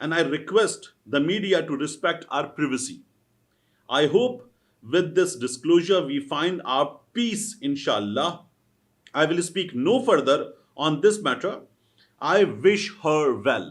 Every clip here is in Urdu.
and I request the media to respect our privacy. I hope with this disclosure we find our peace, inshallah. I will speak no further on this matter. I wish her well.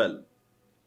well.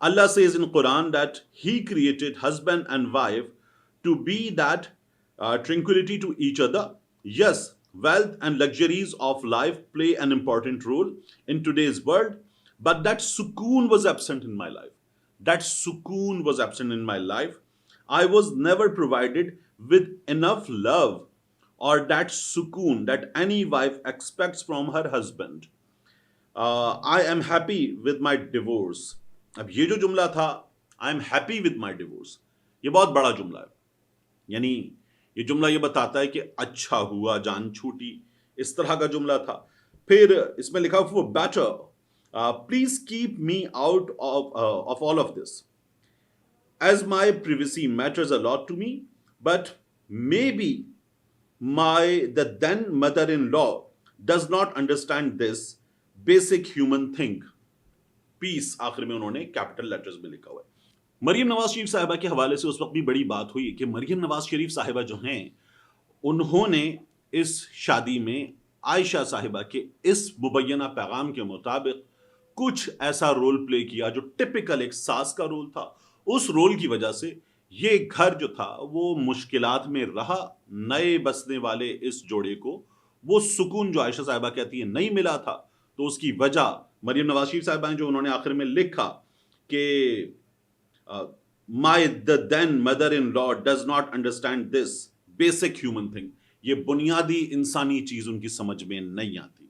Allah says in Quran that He created husband and wife to be that tranquility to each other. Yes, wealth and luxuries of life play an important role in today's world, but that sukoon was absent in my life. That sukoon was absent in my life. I was never provided with enough love or that sukoon that any wife expects from her husband. I am happy with my divorce. اب یہ جو جملہ تھا I am happy with my divorce, یہ بہت بڑا جملہ ہے. یعنی یہ جملہ یہ بتاتا ہے کہ اچھا ہوا جان چھوٹی، اس طرح کا جملہ تھا. پھر اس میں لکھا وہ better please keep me out of all of this as my privacy matters a lot to me but may be my the then mother in law does not understand this basic human thing. Peace آخر میں انہوں نے کیپٹل لیٹرز میں لکھا ہوا ہے. مریم نواز شریف صاحبہ کے حوالے سے اس وقت بھی بڑی بات ہوئی کہ مریم نواز شریف صاحبہ جو ہیں انہوں نے اس شادی میں عائشہ صاحبہ کے اس مبینہ پیغام کے مطابق کچھ ایسا رول پلے کیا جو ٹپیکل ایک ساس کا رول تھا. اس رول کی وجہ سے یہ گھر جو تھا وہ مشکلات میں رہا. نئے بسنے والے اس جوڑے کو وہ سکون جو عائشہ صاحبہ کہتی ہیں نہیں ملا تھا. تو اس کی وجہ مریم نواز شریف صاحبہ نے جو انہوں نے آخر میں لکھا کہ my the then mother in law does not understand this basic human thing, یہ بنیادی انسانی چیز ان کی سمجھ میں نہیں آتی.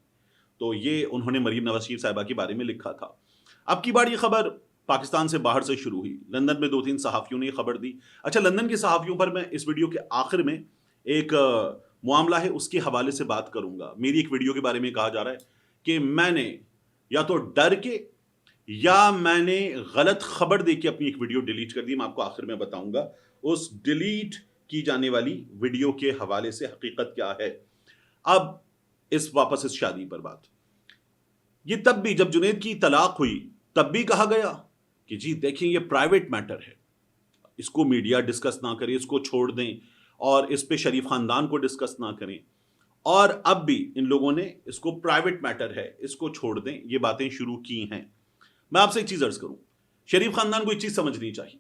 تو یہ انہوں نے مریم نواز شریف صاحبہ کے بارے میں لکھا تھا. اب کی بار یہ خبر پاکستان سے باہر سے شروع ہوئی. لندن میں 2-3 صحافیوں نے یہ خبر دی. اچھا، لندن کے صحافیوں پر میں اس ویڈیو کے آخر میں ایک معاملہ ہے اس کے حوالے سے بات کروں گا. میری ایک ویڈیو کے بارے میں کہا جا رہا ہے کہ میں نے یا تو ڈر کے یا میں نے غلط خبر دے کے اپنی ایک ویڈیو ڈیلیٹ کر دی. میں آپ کو آخر میں بتاؤں گا اس ڈیلیٹ کی جانے والی ویڈیو کے حوالے سے حقیقت کیا ہے. اب واپس اس شادی پر بات. یہ تب بھی جب جنید کی طلاق ہوئی تب بھی کہا گیا کہ جی دیکھیں یہ پرائیویٹ میٹر ہے، اس کو میڈیا ڈسکس نہ کرے، اس کو چھوڑ دیں اور اس پہ شریف خاندان کو ڈسکس نہ کریں. اور اب بھی ان لوگوں نے اس کو پرائیویٹ میٹر ہے، اس کو چھوڑ دیں، یہ باتیں شروع کی ہیں. میں آپ سے ایک چیز عرض کروں، شریف خاندان کو ایک چیز سمجھنی چاہیے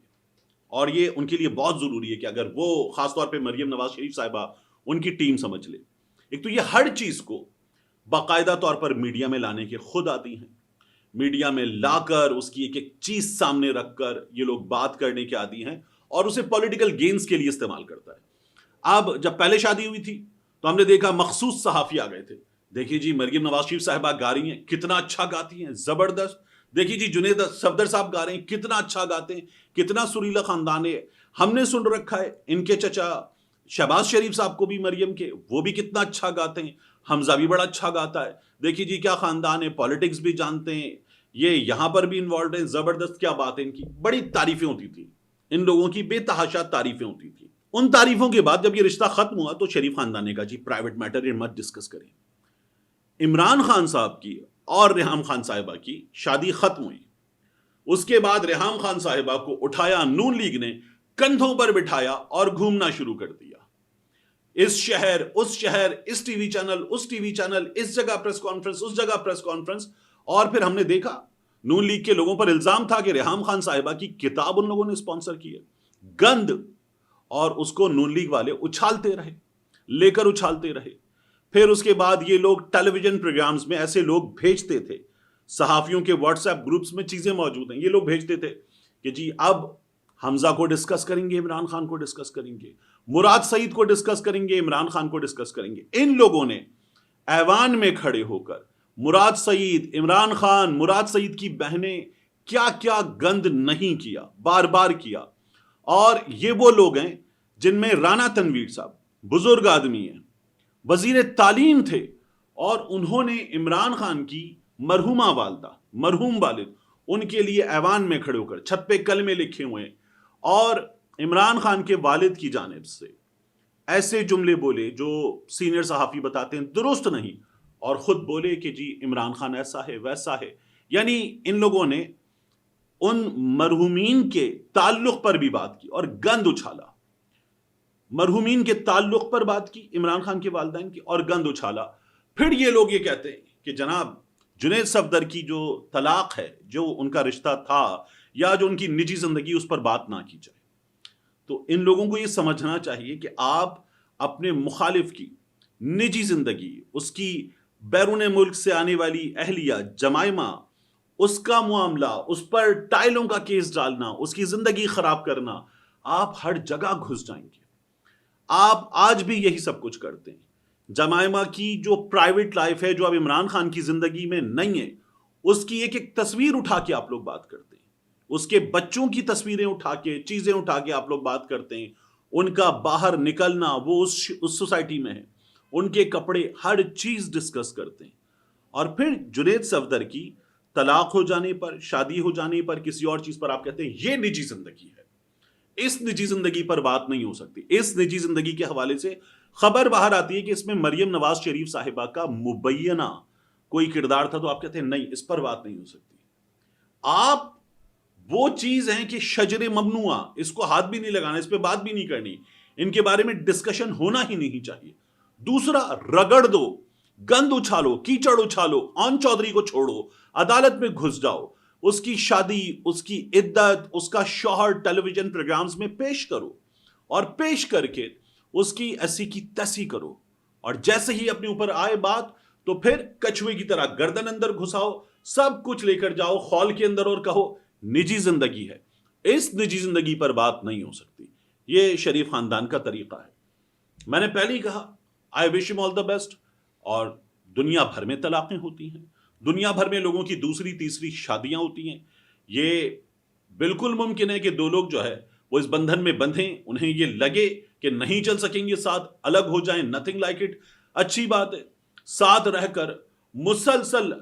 اور یہ ان کے لیے بہت ضروری ہے کہ اگر وہ خاص طور پہ مریم نواز شریف صاحبہ ان کی ٹیم سمجھ لے. ایک تو یہ ہر چیز کو باقاعدہ طور پر میڈیا میں لانے کے خود آتی ہیں. میڈیا میں لا کر اس کی ایک ایک چیز سامنے رکھ کر یہ لوگ بات کرنے کے عادی ہیں اور اسے پولیٹیکل گینز کے لیے استعمال کرتا ہے. اب جب پہلے شادی ہوئی تھی تو ہم نے دیکھا مخصوص صحافی آ گئے تھے، دیکھیے جی مریم نواز شریف صاحبہ گا رہی ہیں، کتنا اچھا گاتی ہیں، زبردست. دیکھیے جی جنید صفدر صاحب گا رہے ہیں، کتنا اچھا گاتے ہیں، کتنا سریلا خاندان ہے. ہم نے سن رکھا ہے ان کے چچا شہباز شریف صاحب کو بھی مریم کے، وہ بھی کتنا اچھا گاتے ہیں، حمزہ بھی بڑا اچھا گاتا ہے. دیکھیے جی کیا خاندان ہے، پالیٹکس بھی جانتے ہیں، یہ یہاں پر بھی انوالوڈ ہیں، زبردست. کیا بات ہے ان کی، بڑی تعریفیں ہوتی تھی ان لوگوں کی، بے تحاشا تعریفیں ہوتی تھی. ان تعریفوں کے بعد جب یہ رشتہ ختم ہوا تو شریف خاندان نے کہا جی پرائیویٹ میٹر یہ مت ڈسکس کریں. عمران خان صاحب کی اور ریحام خان صاحبہ کی شادی ختم ہوئی. اس کے بعد ریحام خان صاحبہ کو اٹھایا نون لیگ نے، کندھوں پر بٹھایا اور گھومنا شروع کر دیا. اس شہر اس شہر، اس ٹی وی چینل اس ٹی وی چینل، اس جگہ پریس کانفرنس اس جگہ پریس کانفرنس. اور پھر ہم نے دیکھا نون لیگ کے لوگوں پر الزام تھا کہ ریحام خان صاحبہ کی کتاب ان لوگوں نے اسپانسر کی ہے. گند. اور اس کو نون لیگ والے اچھالتے رہے، لے کر اچھالتے رہے. پھر اس کے بعد یہ لوگ ٹیلی ویژن پروگرامز میں ایسے لوگ بھیجتے تھے، صحافیوں کے واٹس ایپ گروپس میں چیزیں موجود ہیں، یہ لوگ بھیجتے تھے کہ جی اب حمزہ کو ڈسکس کریں گے، عمران خان کو ڈسکس کریں گے، مراد سعید کو ڈسکس کریں گے، عمران خان کو ڈسکس کریں گے. ان لوگوں نے ایوان میں کھڑے ہو کر مراد سعید، عمران خان، مراد سعید کی بہنیں کیا کیا گند نہیں کیا، بار بار کیا. اور یہ وہ لوگ ہیں جن میں رانا تنویر صاحب بزرگ آدمی ہیں، وزیر تعلیم تھے، اور انہوں نے عمران خان کی مرحومہ والدہ، مرحوم والد، ان کے لیے ایوان میں کھڑے ہو کر چھت پہ کلمے لکھے ہوئے ہیں اور عمران خان کے والد کی جانب سے ایسے جملے بولے جو سینئر صحافی بتاتے ہیں درست نہیں، اور خود بولے کہ جی عمران خان ایسا ہے ویسا ہے. یعنی ان لوگوں نے ان مرحومین کے تعلق پر بھی بات کی اور گند اچھالا. مرحومین کے تعلق پر بات کی عمران خان کے والدین کی اور گند اچھالا. پھر یہ لوگ یہ کہتے ہیں کہ جناب جنید صفدر کی جو طلاق ہے، جو ان کا رشتہ تھا یا جو ان کی نجی زندگی، اس پر بات نہ کی جائے۔ تو ان لوگوں کو یہ سمجھنا چاہیے کہ آپ اپنے مخالف کی نجی زندگی، اس کی بیرون ملک سے آنے والی اہلیہ جمائمہ، اس کا معاملہ، اس پر ٹائلوں کا کیس ڈالنا، اس کی زندگی خراب کرنا، آپ ہر جگہ گھس جائیں گے۔ آپ آج بھی یہی سب کچھ کرتے ہیں۔ جمائمہ کی جو پرائیویٹ لائف ہے، جو اب عمران خان کی زندگی میں نہیں ہے، اس کی ایک ایک تصویر اٹھا کے آپ لوگ بات کرتے ہیں، اس کے بچوں کی تصویریں اٹھا کے، چیزیں اٹھا کے آپ لوگ بات کرتے ہیں۔ ان کا باہر نکلنا، وہ اس سوسائٹی میں ہے، ان کے کپڑے، ہر چیز ڈسکس کرتے ہیں۔ اور پھر جنید صفدر کی طلاق ہو جانے پر، شادی ہو جانے پر، کسی اور چیز پر آپ کہتے ہیں یہ نجی زندگی ہے، اس نجی زندگی پر بات نہیں ہو سکتی۔ اس نجی زندگی کے حوالے سے خبر باہر آتی ہے کہ اس میں مریم نواز شریف صاحبہ کا مبینہ کوئی کردار تھا، تو آپ کہتے ہیں نہیں، اس پر بات نہیں ہو سکتی۔ آپ وہ چیز ہیں کہ شجر ممنوعہ، اس کو ہاتھ بھی نہیں لگانا، اس پہ بات بھی نہیں کرنی، ان کے بارے میں ڈسکشن ہونا ہی نہیں چاہیے۔ دوسرا، رگڑ دو، گند اچھالو، کیچڑ اچھالو، آن چودھری کو چھوڑو، عدالت میں گھس جاؤ، اس کی شادی، اس کی عدت، اس کا شوہر ٹیلی ویژن پروگرامز میں پیش کرو، اور پیش کر کے اس کی ایسی کی تیسی کرو، اور جیسے ہی اپنے اوپر آئے بات تو پھر کچھوے کی طرح گردن اندر گھساؤ، سب کچھ لے کر جاؤ خال کے اندر اور کہو نجی زندگی ہے۔ اس نجی زندگی پر بات نہیں ہو سکتی۔ یہ شریف خاندان کا طریقہ ہے۔ میں نے پہلے ہی کہا آئی وش ہم آل دا بیسٹ۔ اور دنیا بھر میں طلاقیں ہوتی ہیں، دنیا بھر میں لوگوں کی دوسری تیسری شادیاں ہوتی ہیں۔ یہ بالکل ممکن ہے کہ دو لوگ جو ہے وہ اس بندھن میں بندھیں، انہیں یہ لگے کہ نہیں چل سکیں گے ساتھ، الگ ہو جائیں، نتھنگ لائک اٹ، اچھی بات ہے۔ ساتھ رہ کر مسلسل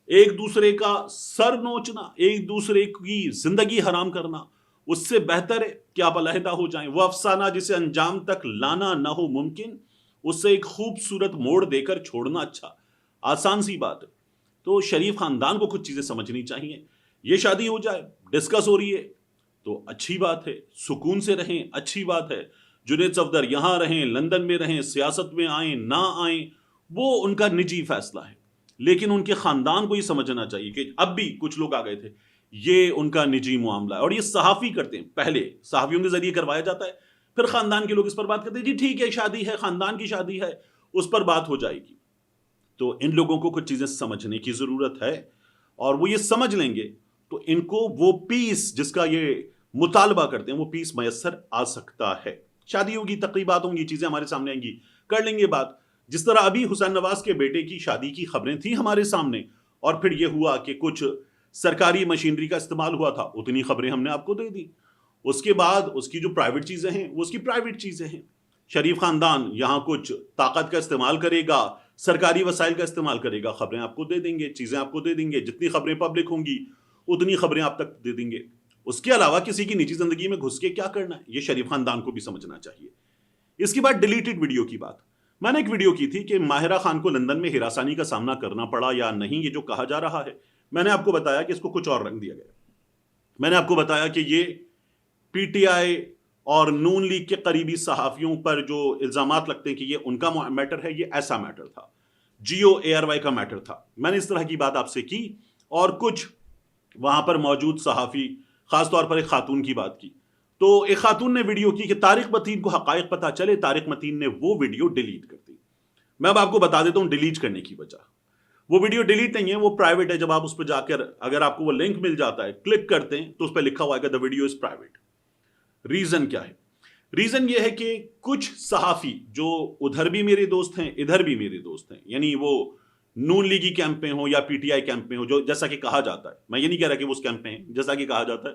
ایک دوسرے کا سر نوچنا، ایک دوسرے کی زندگی حرام کرنا، اس سے بہتر ہے کہ آپ علیحدہ ہو جائیں۔ وہ افسانہ جسے انجام تک لانا نہ ہو ممکن، اس سے ایک خوبصورت موڑ دے کر چھوڑنا اچھا، آسان سی بات ہے۔ تو شریف خاندان کو کچھ چیزیں سمجھنی چاہیے۔ یہ شادی ہو جائے، ڈسکس ہو رہی ہے تو اچھی بات ہے، سکون سے رہیں، اچھی بات ہے۔ جنید صفدر یہاں رہیں، لندن میں رہیں، سیاست میں آئیں نہ آئیں، وہ ان کا نجی فیصلہ ہے، لیکن ان کے خاندان کو یہ سمجھنا چاہیے کہ اب بھی کچھ لوگ آ گئے تھے، یہ ان کا نجی معاملہ ہے، اور یہ صحافی کرتے ہیں، پہلے صحافیوں کے ذریعے کروایا جاتا ہے، پھر خاندان کے لوگ اس پر بات کرتے ہیں، جی ٹھیک ہے شادی ہے، خاندان کی شادی ہے، اس پر بات ہو جائے گی۔ تو ان لوگوں کو کچھ چیزیں سمجھنے کی ضرورت ہے، اور وہ یہ سمجھ لیں گے تو ان کو وہ پیس جس کا یہ مطالبہ کرتے ہیں، وہ پیس میسر آ سکتا ہے۔ شادی ہوگی، تقریبات ہوں گی، چیزیں ہمارے سامنے آئیں گی، کر لیں گے بات۔ جس طرح ابھی حسین نواز کے بیٹے کی شادی کی خبریں تھیں ہمارے سامنے، اور پھر یہ ہوا کہ کچھ سرکاری مشینری کا استعمال ہوا تھا، اتنی خبریں ہم نے آپ کو دے دی۔ اس کے بعد اس کی جو پرائیویٹ چیزیں ہیں وہ اس کی پرائیویٹ چیزیں ہیں۔ شریف خاندان یہاں کچھ طاقت کا استعمال کرے گا، سرکاری وسائل کا استعمال کرے گا، خبریں آپ کو دے دیں گے، چیزیں آپ کو دے دیں گے، جتنی خبریں پبلک ہوں گی اتنی خبریں آپ تک دے دیں گے۔ اس کے علاوہ کسی کی نجی زندگی میں گھس کے کیا کرنا ہے، یہ شریف خاندان کو بھی سمجھنا چاہیے۔ اس کے بعد ڈیلیٹڈ ویڈیو کی بات، میں نے ایک ویڈیو کی تھی کہ ماہرہ خان کو لندن میں ہراسانی کا سامنا کرنا پڑا یا نہیں، یہ جو کہا جا رہا ہے، میں نے آپ کو بتایا کہ اس کو کچھ اور رنگ دیا گیا۔ میں نے آپ کو بتایا کہ یہ پی ٹی آئی اور نون لیگ کے قریبی صحافیوں پر جو الزامات لگتے ہیں کہ یہ ان کا میٹر ہے، یہ ایسا میٹر تھا، جیو اے آر وائی کا میٹر تھا۔ میں نے اس طرح کی بات آپ سے کی، اور کچھ وہاں پر موجود صحافی، خاص طور پر ایک خاتون کی بات کی، تو ایک خاتون نے ویڈیو کی کہ طارق متین کو حقائق پتہ چلے، طارق متین نے وہ ویڈیو ڈیلیٹ کر دی۔ میں اب آپ کو بتا دیتا ہوں ڈیلیٹ کرنے کی وجہ۔ وہ ویڈیو ڈیلیٹ نہیں ہے، وہ پرائیویٹ ہے۔ جب آپ اس پہ جا کر اگر آپ کو وہ لنک مل جاتا ہے، کلک کرتے ہیں تو اس پہ لکھا ہوا ہے کہ the video is private۔ Reason کیا ہے؟ ریزن یہ ہے کہ کچھ صحافی جو ادھر بھی میرے دوست ہیں، ادھر بھی میرے دوست ہیں، یعنی وہ نون لیگی کیمپ میں ہو یا پی ٹی آئی کیمپ میں ہو، جو جیسا کہ کہا جاتا ہے، میں یہ نہیں کہہ رہا کہ وہ اس کیمپ میں ہیں، جیسا کہ کہا جاتا ہے،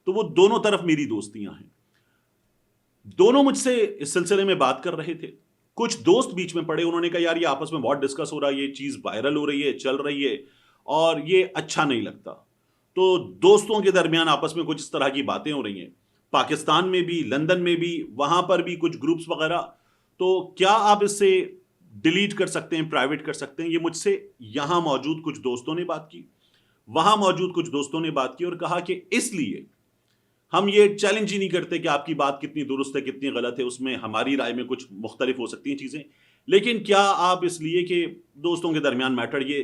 تو وہ دونوں طرف میری دوستیاں ہیں۔ دونوں مجھ سے اس سلسلے میں بات کر رہے تھے، کچھ دوست بیچ میں پڑے، انہوں نے کہا یار یہ آپس میں بہت ڈسکس ہو رہا ہے، یہ چیز وائرل ہو رہی ہے، چل رہی ہے، اور یہ اچھا نہیں لگتا۔ تو دوستوں کے درمیان آپس میں کچھ اس طرح کی باتیں ہو رہی ہیں، پاکستان میں بھی، لندن میں بھی، وہاں پر بھی کچھ گروپس وغیرہ، تو کیا آپ اس سے ڈیلیٹ کر سکتے ہیں، پرائیویٹ کر سکتے ہیں؟ یہ مجھ سے یہاں موجود کچھ دوستوں نے بات کی، وہاں موجود کچھ دوستوں نے بات کی، اور کہا کہ اس لیے ہم یہ چیلنج ہی نہیں کرتے کہ آپ کی بات کتنی درست ہے کتنی غلط ہے، اس میں ہماری رائے میں کچھ مختلف ہو سکتی ہیں چیزیں، لیکن کیا آپ اس لیے کہ دوستوں کے درمیان میٹر یہ